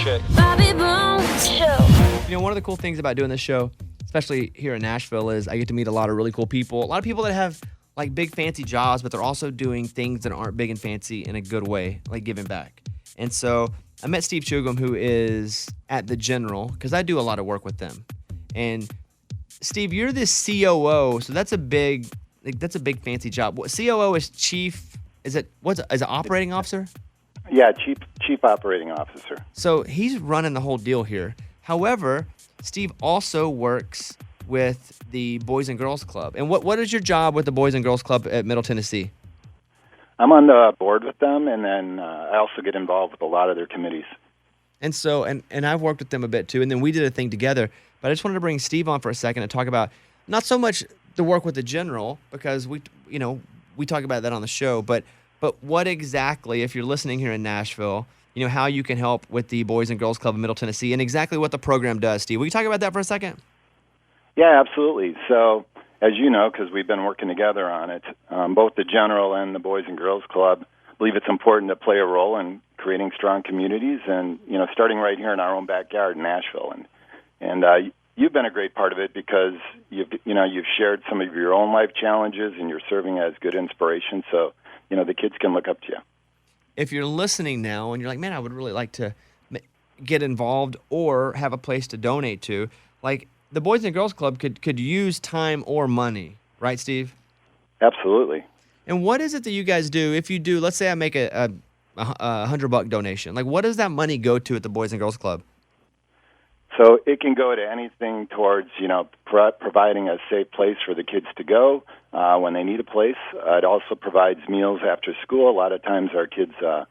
chick. Bobby Bones Show. You know, one of the cool things about doing this show, especially here in Nashville, is I get to meet a lot of really cool people. A lot of people that have like big fancy jobs, but they're also doing things that aren't big and fancy in a good way, like giving back. And so I met Steve Tjugum, who is at the General, because I do a lot of work with them. And Steve, you're the COO, so that's a big fancy job. What COO is chief? Is it operating officer? Yeah, chief operating officer. So he's running the whole deal here. However, Steve also works with the Boys and Girls Club. And what is your job with the Boys and Girls Club at Middle Tennessee? I'm on the board with them, and then I also get involved with a lot of their committees. And so, and I've worked with them a bit too, and then we did a thing together. But I just wanted to bring Steve on for a second and talk about not so much the work with the General, because we talk about that on the show, but what exactly, if you're listening here in Nashville, how you can help with the Boys and Girls Club of Middle Tennessee and exactly what the program does. Steve, will you talk about that for a second? Yeah, absolutely. So, as you know, because we've been working together on it, both the General and the Boys and Girls Club believe it's important to play a role in creating strong communities, and starting right here in our own backyard in Nashville. And you've been a great part of it because you've shared some of your own life challenges, and you're serving as good inspiration. So the kids can look up to you. If you're listening now and you're like, man, I would really like to get involved or have a place to donate to, like the Boys and Girls Club could use time or money, right, Steve? Absolutely. And what is it that you guys do? If you do, let's say I make a $100 donation. Like, what does that money go to at the Boys and Girls Club? So it can go to anything towards, providing a safe place for the kids to go when they need a place. It also provides meals after school. A lot of times our kids, are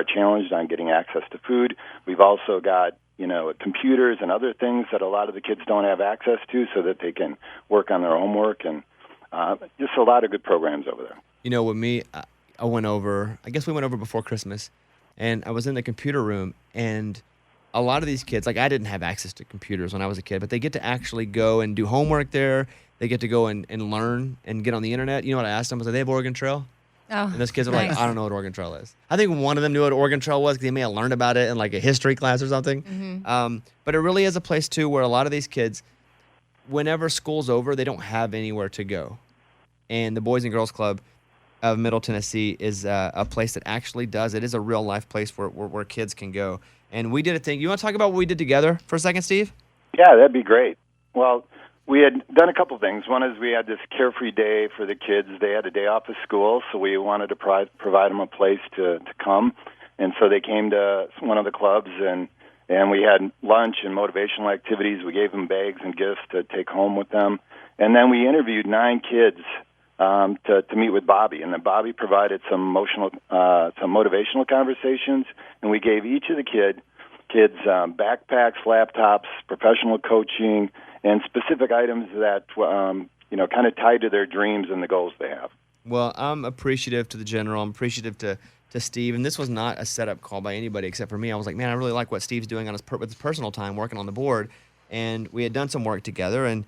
challenged on getting access to food. We've also got, computers and other things that a lot of the kids don't have access to so that they can work on their homework, and just a lot of good programs over there. With me, I went over before Christmas, and I was in the computer room, and a lot of these kids, like I didn't have access to computers when I was a kid, but they get to actually go and do homework there. They get to go and learn and get on the internet. You know what I asked them? I was like, they have Oregon Trail? Oh, and those kids are nice. like, I don't know what Oregon Trail is. I think one of them knew what Oregon Trail was because they may have learned about it in like a history class or something. Mm-hmm. But it really is a place, too, where a lot of these kids, whenever school's over, they don't have anywhere to go. And the Boys and Girls Club of Middle Tennessee is a place that actually does. It is a real-life place where kids can go. And we did a thing. You want to talk about what we did together for a second, Steve? Yeah, that'd be great. Well, we had done a couple things. One is we had this carefree day for the kids. They had a day off of school, so we wanted to provide them a place to come. And so they came to one of the clubs, and we had lunch and motivational activities. We gave them bags and gifts to take home with them. And then we interviewed 9 kids to meet with Bobby. And then Bobby provided some motivational conversations, and we gave each of the kids backpacks, laptops, professional coaching, and specific items that kind of tied to their dreams and the goals they have. Well, I'm appreciative to the General. I'm appreciative to Steve. And this was not a setup call by anybody except for me. I was like, man, I really like what Steve's doing on with his personal time working on the board. And we had done some work together. And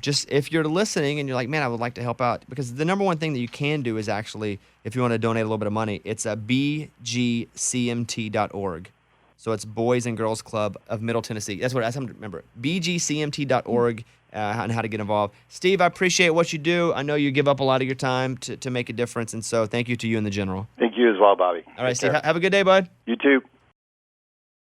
just if you're listening and you're like, man, I would like to help out, because the number one thing that you can do is actually, if you want to donate a little bit of money, it's BGCMT.org. So it's Boys and Girls Club of Middle Tennessee. That's what I remember. BGCMT.org and how to get involved. Steve, I appreciate what you do. I know you give up a lot of your time to make a difference, and so thank you to you and the General. Thank you as well, Bobby. All right, Steve, have a good day, bud. You too.